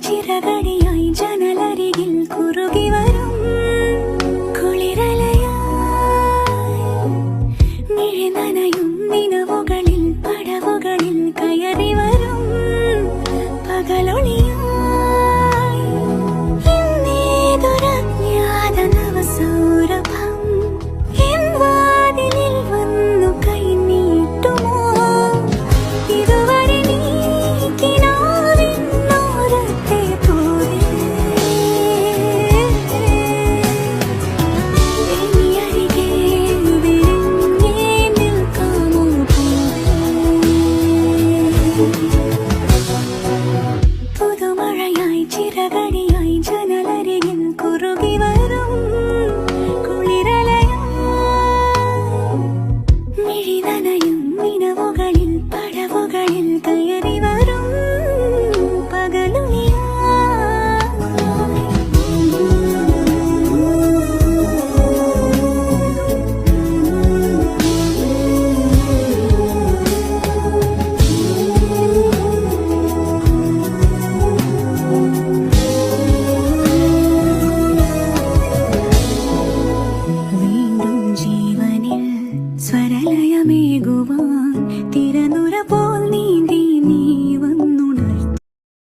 ചിറകടിയായി ജനലരികിൽ കുറുകി വരും കുളിരലയായി മിഴി നനയും നിലവുകളിൽ പടവുകളിൽ കയറി വരും പകലൊളിയായി ഇന്നേതൊരജ്ഞാത നവസൗരഭം എൻ വാതിലിൽ വന്നു കൈ നീട്ടുമോ ഇതുവരെ നീ കിനാവിനോരത്തെ പോലെ ഇനി അരികെ വിരിഞ്ഞേ നിൽക്കാമോ പുതുമഴയായി ചിറകടിയായി ജനലരികിൽ കുറുകി വരും കുളിരലയായി മിഴി നനയും നിലവുകളിൽ പടവുകളിൽ കയറി വരും വീണ്ടും